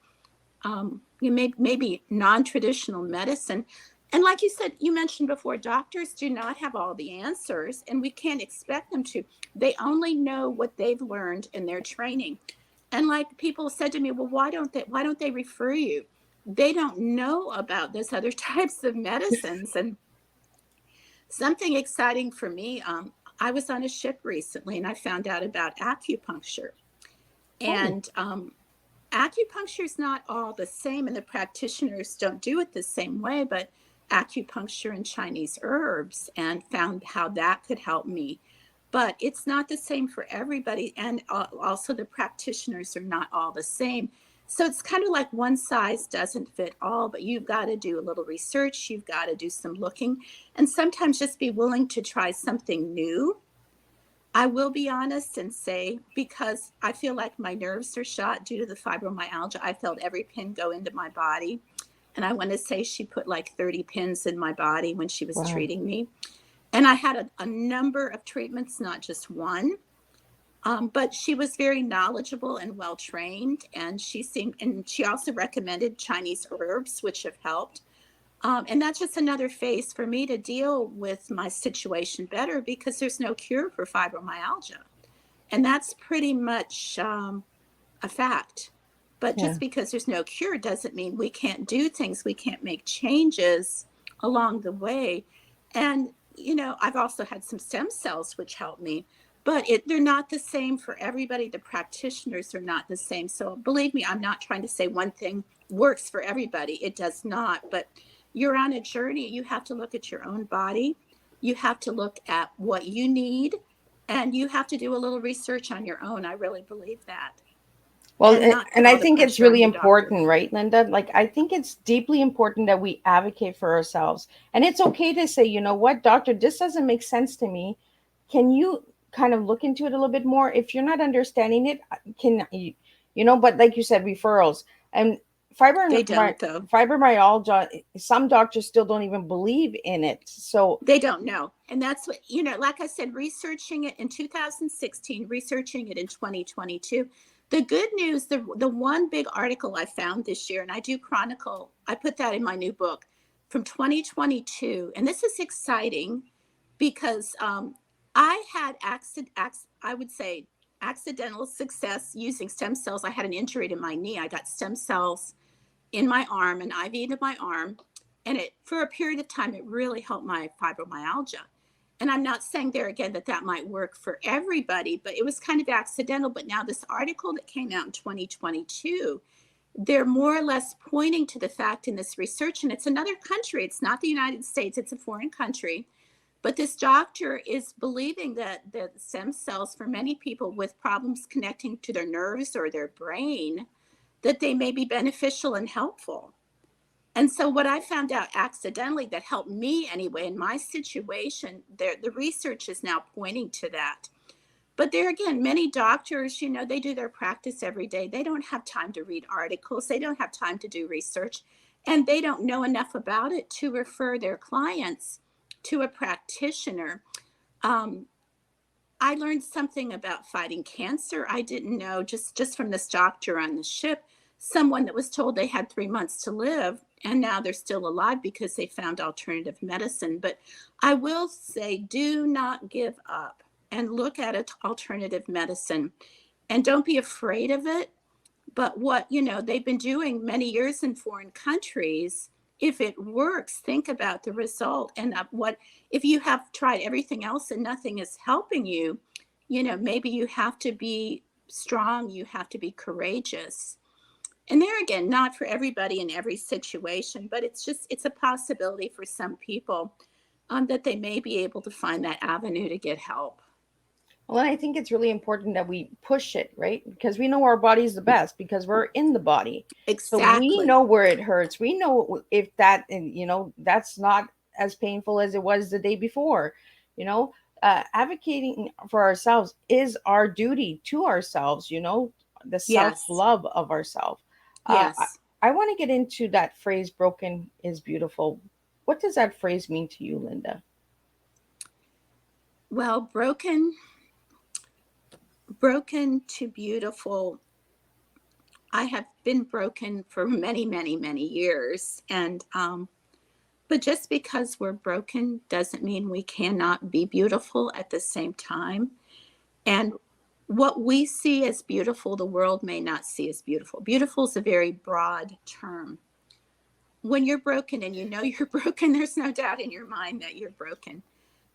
maybe non-traditional medicine. And like you said, you mentioned before, doctors do not have all the answers and we can't expect them to. They only know what they've learned in their training. And like people said to me, well, why don't they refer you? They don't know about those other types of medicines. And something exciting for me, I was on a ship recently and I found out about acupuncture. And acupuncture is not all the same, and the practitioners don't do it the same way, but acupuncture and Chinese herbs, and found how that could help me. But it's not the same for everybody. And also the practitioners are not all the same. So it's kind of like one size doesn't fit all, but you've got to do a little research. You've got to do some looking and sometimes just be willing to try something new. I will be honest and say, because I feel like my nerves are shot due to the fibromyalgia, I felt every pin go into my body. And I want to say she put like 30 pins in my body when she was treating me. And I had a number of treatments, not just one. But she was very knowledgeable and well-trained. And she also recommended Chinese herbs, which have helped. And that's just another phase for me to deal with my situation better, because there's no cure for fibromyalgia. And that's pretty much a fact. But just because there's no cure doesn't mean we can't do things. We can't make changes along the way. And, I've also had some stem cells, which help me. But they're not the same for everybody. The practitioners are not the same. So believe me, I'm not trying to say one thing works for everybody. It does not. But you're on a journey. You have to look at your own body. You have to look at what you need. And you have to do a little research on your own. I really believe that. Well, and I think it's really important, right, Linda? Like, I think it's deeply important that we advocate for ourselves. And it's okay to say, you know what, doctor, this doesn't make sense to me. Can you kind of look into it a little bit more? If you're not understanding it, but like you said, referrals. And They don't, though. Fibromyalgia, some doctors still don't even believe in it. So they don't know. And that's what, like I said, researching it in 2016, researching it in 2022. The good news, the one big article I found this year, and I do chronicle, I put that in my new book from 2022. And this is exciting because I had I would say accidental success using stem cells. I had an injury to my knee. I got stem cells in my arm, an IV into my arm. And for a period of time, it really helped my fibromyalgia. And I'm not saying there again that might work for everybody, but it was kind of accidental. But now this article that came out in 2022, they're more or less pointing to the fact in this research, and it's another country, it's not the United States, it's a foreign country. But this doctor is believing that the stem cells for many people with problems connecting to their nerves or their brain, that they may be beneficial and helpful. And so what I found out accidentally that helped me anyway in my situation, the research is now pointing to that. But there again, many doctors, they do their practice every day. They don't have time to read articles. They don't have time to do research. And they don't know enough about it to refer their clients to a practitioner. I learned something about fighting cancer. I didn't know just from this doctor on the ship, someone that was told they had 3 months to live, and now they're still alive because they found alternative medicine. But I will say, do not give up and look at alternative medicine, and don't be afraid of it. But what, they've been doing many years in foreign countries, if it works, think about the result. And what if you have tried everything else and nothing is helping you, maybe you have to be strong, you have to be courageous. And there again, not for everybody in every situation, but it's a possibility for some people that they may be able to find that avenue to get help. Well, I think it's really important that we push it, right? Because we know our body's the best because we're in the body. Exactly. So we know where it hurts. We know if that, that's not as painful as it was the day before. Advocating for ourselves is our duty to ourselves, the self-love of ourselves. Yes. I want to get into that phrase, broken is beautiful. What does that phrase mean to you, Linda? Well, broken to beautiful. I have been broken for many, many, many years. And, but just because we're broken doesn't mean we cannot be beautiful at the same time. And what we see as beautiful, the world may not see as beautiful. Beautiful is a very broad term. When you're broken and you're broken, there's no doubt in your mind that you're broken.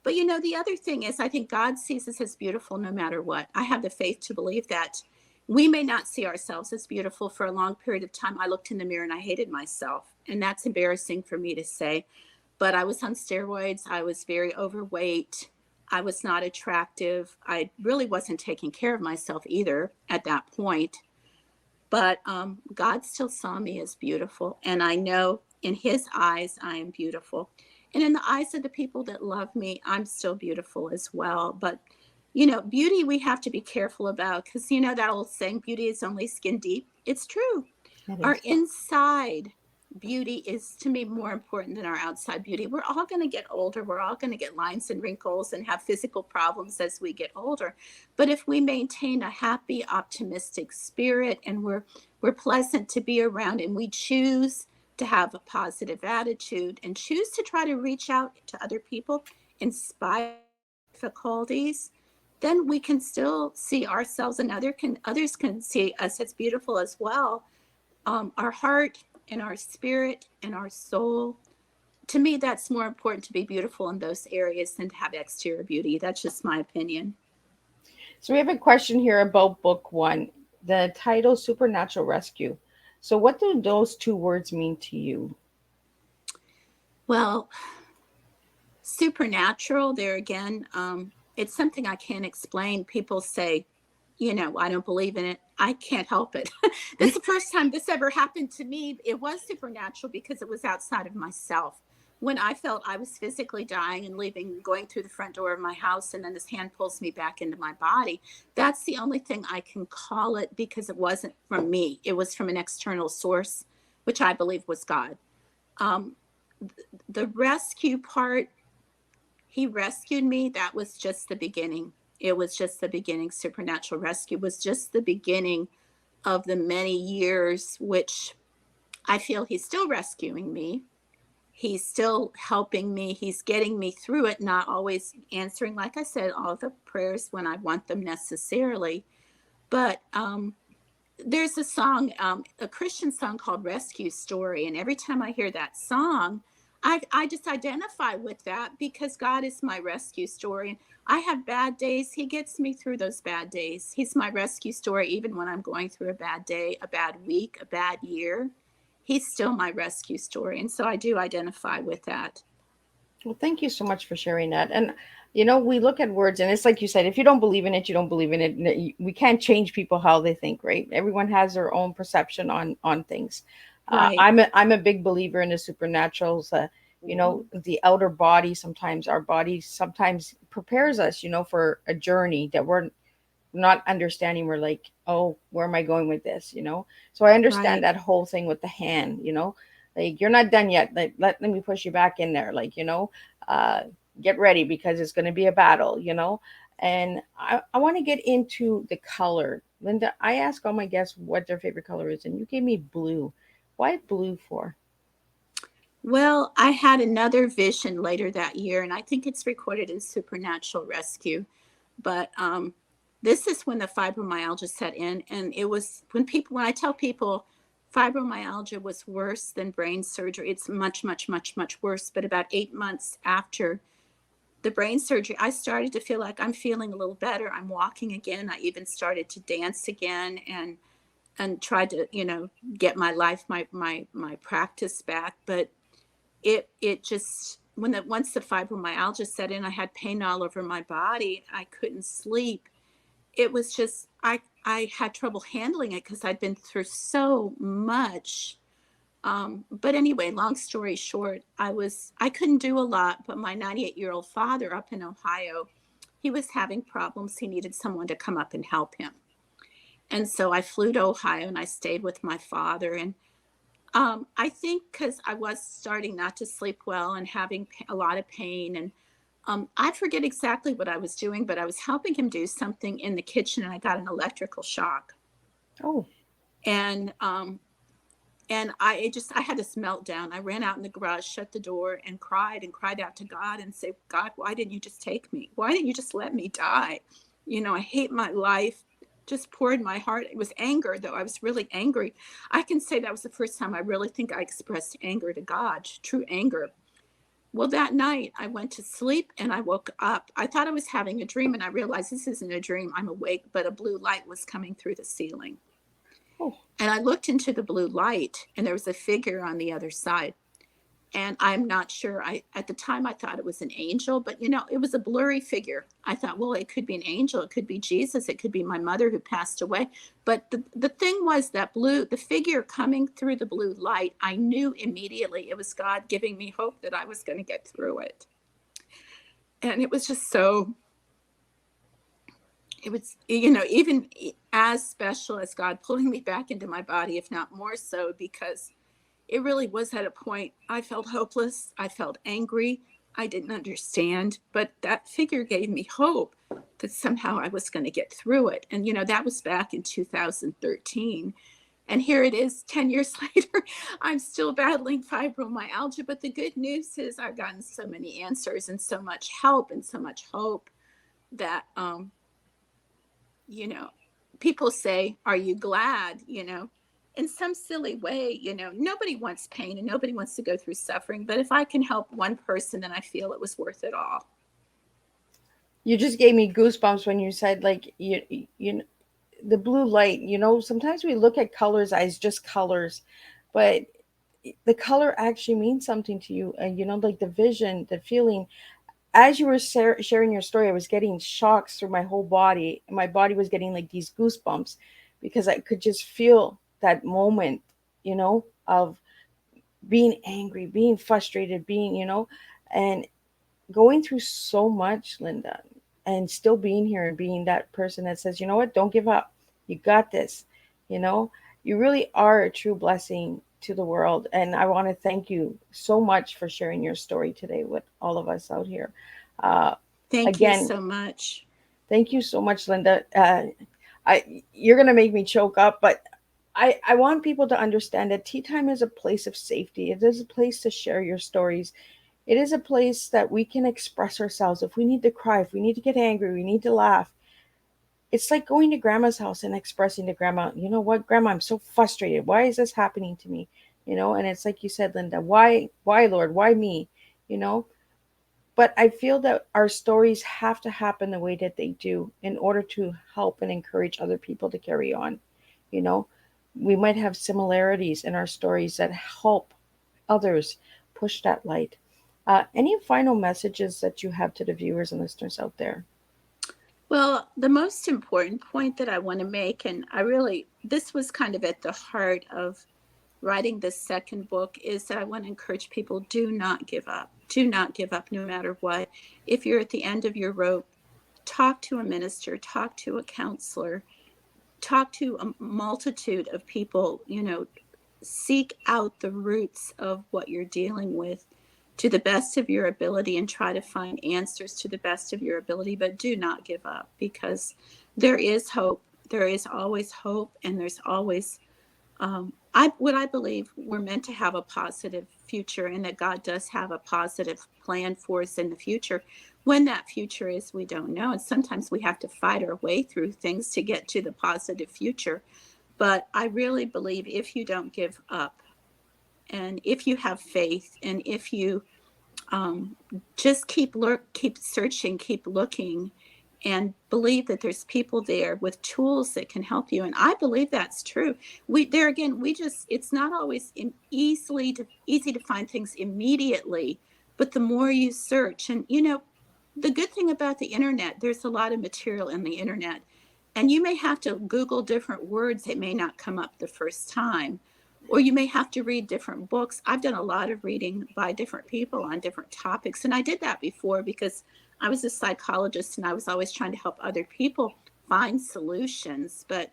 But the other thing is, I think God sees us as beautiful no matter what. I have the faith to believe that we may not see ourselves as beautiful. For a long period of time, I looked in the mirror and I hated myself. And that's embarrassing for me to say. But I was on steroids. I was very overweight. I was not attractive. I really wasn't taking care of myself either at that point. But God still saw me as beautiful. And I know in his eyes, I am beautiful. And in the eyes of the people that love me, I'm still beautiful as well. But, beauty we have to be careful about because, that old saying, beauty is only skin deep. It's true. Our inside beauty is, to me, more important than our outside beauty. We're all going to get older. We're all going to get lines and wrinkles and have physical problems as we get older. But if we maintain a happy, optimistic spirit and we're pleasant to be around and we choose to have a positive attitude and choose to try to reach out to other people in spite of difficulties, then we can still see ourselves and others can see us as beautiful as well. Our heart and our spirit and our soul, to me, that's more important to be beautiful in those areas than to have exterior beauty. That's just my opinion. So we have a question here about book 1, the title Supernatural Rescue. So what do those 2 words mean to you? Well, supernatural, there again, it's something I can't explain. People say, I don't believe in it. I can't help it. This is the first time this ever happened to me. It was supernatural because it was outside of myself. When I felt I was physically dying and going through the front door of my house, and then this hand pulls me back into my body, that's the only thing I can call it because it wasn't from me. It was from an external source which I believe was God. Um, the rescue part, he rescued me. That was just the beginning. It was just the beginning. Supernatural rescue was just the beginning of the many years, which I feel he's still rescuing me. He's still helping me. He's getting me through it, not always answering, like I said, all the prayers when I want them necessarily. But there's a song, a Christian song called Rescue Story. And every time I hear that song, I just identify with that because God is my rescue story. And I have bad days. He gets me through those bad days. He's my rescue story, even when I'm going through a bad day, a bad week, a bad year. He's still my rescue story. And so I do identify with that. Well, thank you so much for sharing that. And we look at words, and it's like you said, if you don't believe in it, you don't believe in it. We can't change people how they think, right? Everyone has their own perception on things. Right. I'm a big believer in the supernaturals. The outer body, sometimes our body sometimes prepares us, for a journey that we're not understanding. We're like, oh, where am I going with this, so I understand Right. that whole thing with the hand, like you're not done yet, like let me push you back in there, like, uh get ready because it's going to be a battle, and I want to get into the color. Linda, I ask all my guests what their favorite color is, and you gave me blue. Why blue for? Well, I had another vision later that year, and I think it's recorded in Supernatural Rescue. But this is when the fibromyalgia set in, and it was when I tell people fibromyalgia was worse than brain surgery, it's much, much, much, much worse. But about 8 months after the brain surgery, I started to feel like I'm feeling a little better. I'm walking again. I even started to dance again, and tried to get my life, my practice back. But it just once the fibromyalgia set in, I had pain all over my body. I couldn't sleep. It was just I had trouble handling it because I'd been through so much. But anyway, long story short, I couldn't do a lot. But my 98-year-old father up in Ohio, he was having problems. He needed someone to come up and help him. And so I flew to Ohio and I stayed with my father. And I think because I was starting not to sleep well and having a lot of pain, and I forget exactly what I was doing, but I was helping him do something in the kitchen, and I got an electrical shock. Oh, And I had this meltdown. I ran out in the garage, shut the door, and cried out to God and said, God, why didn't you just take me? Why didn't you just let me die? I hate my life. Just poured my heart. It was anger, though. I was really angry. I can say that was the first time I really think I expressed anger to God, true anger. Well, that night I went to sleep and I woke up. I thought I was having a dream, and I realized this isn't a dream. I'm awake, but a blue light was coming through the ceiling. oh, And I looked into the blue light, and there was a figure on the other side. And I'm not sure. At the time I thought it was an angel, but it was a blurry figure. I thought, well, it could be an angel, it could be Jesus, it could be my mother who passed away. But the thing was that the figure coming through the blue light, I knew immediately it was God giving me hope that I was going to get through it. And it was just so, it was, even as special as God pulling me back into my body, if not more so, because it really was at a point I felt hopeless. I felt angry. I didn't understand. But that figure gave me hope that somehow I was going to get through it. And, that was back in 2013. And here it is 10 years later. I'm still battling fibromyalgia. But the good news is I've gotten so many answers and so much help and so much hope that, people say, are you glad? In some silly way, nobody wants pain and nobody wants to go through suffering. But if I can help one person, then I feel it was worth it all. you just gave me goosebumps when you said, like, the blue light. Sometimes we look at colors as just colors, but the color actually means something to you. And like the vision, the feeling. As you were sharing your story, I was getting shocks through my whole body. My body was getting like these goosebumps because I could just feel that moment, of being angry, being frustrated, and going through so much, Linda, and still being here and being that person that says, you know what, don't give up. You got this. You know, you really are a true blessing to the world. And I want to thank you so much for sharing your story today with all of us out here. Uh, Thank you Again, so much. thank you so much, Linda. I You're gonna make me choke up, but I want people to understand that tea time is a place of safety. It is a place to share your stories. It is a place that we can express ourselves. If we need to cry, if we need to get angry, we need to laugh. It's like going to grandma's house and expressing to grandma, you know what, grandma, I'm so frustrated. Why is this happening to me? And it's like you said, Linda, why, Lord, why me? You know, but I feel that our stories have to happen the way that they do in order to help and encourage other people to carry on. You know, we might have similarities in our stories that help others push that light. Any final messages that you have to the viewers and listeners out there? Well, the most important point that I want to make, and this was kind of at the heart of writing this second book, is that I want to encourage people, do not give up. Do not give up no matter what. If you're at the end of your rope, talk to a minister, talk to a counselor, talk to a multitude of people, seek out the roots of what you're dealing with to the best of your ability and try to find answers to the best of your ability, but do not give up, because there is hope. There is always hope, and there's always I believe we're meant to have a positive future, and that God does have a positive plan for us in the future. When that future is, we don't know, and sometimes we have to fight our way through things to get to the positive future. But I really believe if you don't give up, and if you have faith, and if you um, just keep searching, keep looking, and believe that there's people there with tools that can help you. And I believe that's true. It's not always easy to find things immediately, but the more you search, and the good thing about the internet, there's a lot of material in the internet, and you may have to Google different words that may not come up the first time, or you may have to read different books. I've done a lot of reading by different people on different topics, and I did that before because I was a psychologist and I was always trying to help other people find solutions. But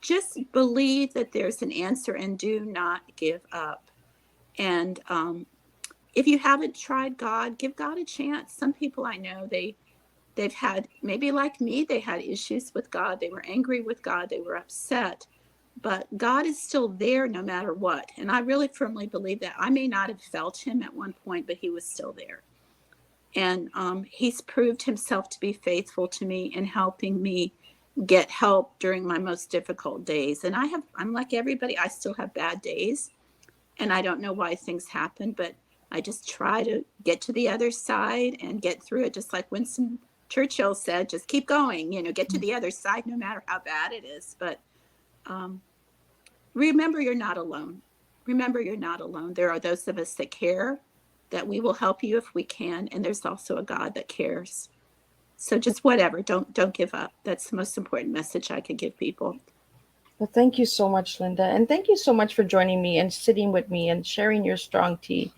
just believe that there's an answer and do not give up. And if you haven't tried God, give God a chance. Some people I know, they've had, maybe like me, they had issues with God. They were angry with God. They were upset. But God is still there no matter what. And I really firmly believe that. I may not have felt him at one point, but he was still there. And he's proved himself to be faithful to me in helping me get help during my most difficult days. And I'm like everybody, I still have bad days. And I don't know why things happen, but I just try to get to the other side and get through it. Just like Winston Churchill said, just keep going, get to the other side no matter how bad it is. But um, remember, you're not alone. Remember, you're not alone. There are those of us that care, that we will help you if we can. And there's also a God that cares. So just whatever, don't give up. That's the most important message I could give people. Well, thank you so much, Linda. And thank you so much for joining me and sitting with me and sharing your strong tea.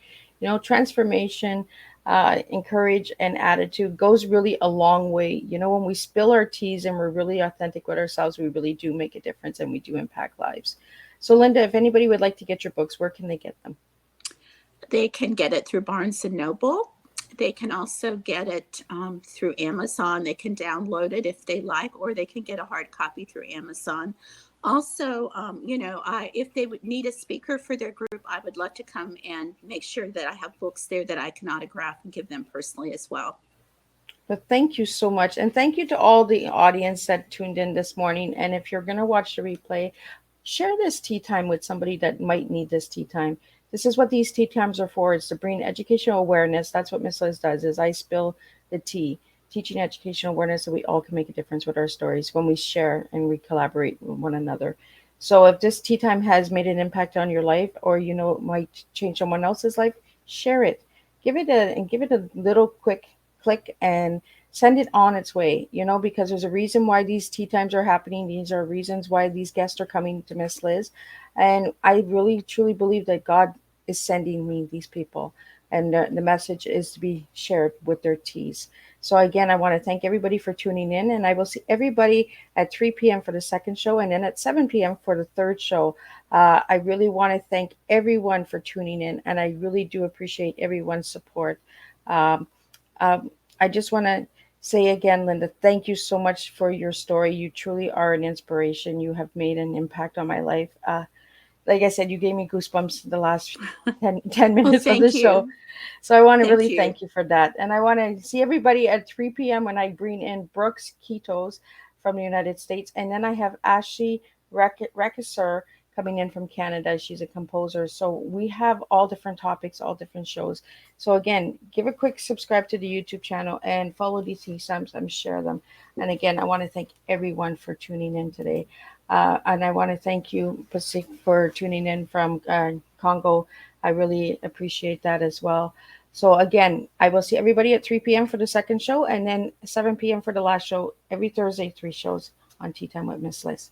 Transformation, encourage, and attitude goes really a long way. When we spill our teas and we're really authentic with ourselves, we really do make a difference and we do impact lives. So, Linda, if anybody would like to get your books, where can they get them? They can get it through Barnes and Noble. They can also get it through Amazon. They can download it if they like, or they can get a hard copy through Amazon. Also, if they would need a speaker for their group, I would love to come and make sure that I have books there that I can autograph and give them personally as well. But thank you so much. And thank you to all the audience that tuned in this morning. And if you're going to watch the replay, share this tea time with somebody that might need this tea time. This is what these tea times are for. It's to bring educational awareness. That's what Miss Liz does, is I spill the tea, teaching educational awareness so we all can make a difference with our stories when we share and we collaborate with one another. So if this tea time has made an impact on your life, or it might change someone else's life, share it. Give it a little quick click and send it on its way, because there's a reason why these tea times are happening. These are reasons why these guests are coming to Miss Liz. And I really, truly believe that God is sending me these people. And the message is to be shared with their teas. So again, I want to thank everybody for tuning in, and I will see everybody at 3 p.m. for the second show, and then at 7 p.m. for the third show. I really want to thank everyone for tuning in, and I really do appreciate everyone's support. Um, I just want to say again, Linda, thank you so much for your story. You truly are an inspiration. You have made an impact on my life. Like I said, you gave me goosebumps the last 10 Well, minutes of the thank show. you. So I want to Thank really you. thank you for that. And I want to see everybody at 3 p.m. when I bring in Brooks Ketos from the United States. And then I have Ashley Rekesser coming in from Canada. She's a composer. So we have all different topics, all different shows. So again, give a quick subscribe to the YouTube channel and follow these sometimes share them. And again, I want to thank everyone for tuning in today. And I want to thank you, Pasik, for tuning in from Congo. I really appreciate that as well. So again, I will see everybody at 3 p.m. for the second show, and then 7 p.m. for the last show. Every Thursday, 3 shows on Tea Time with Miss Liz.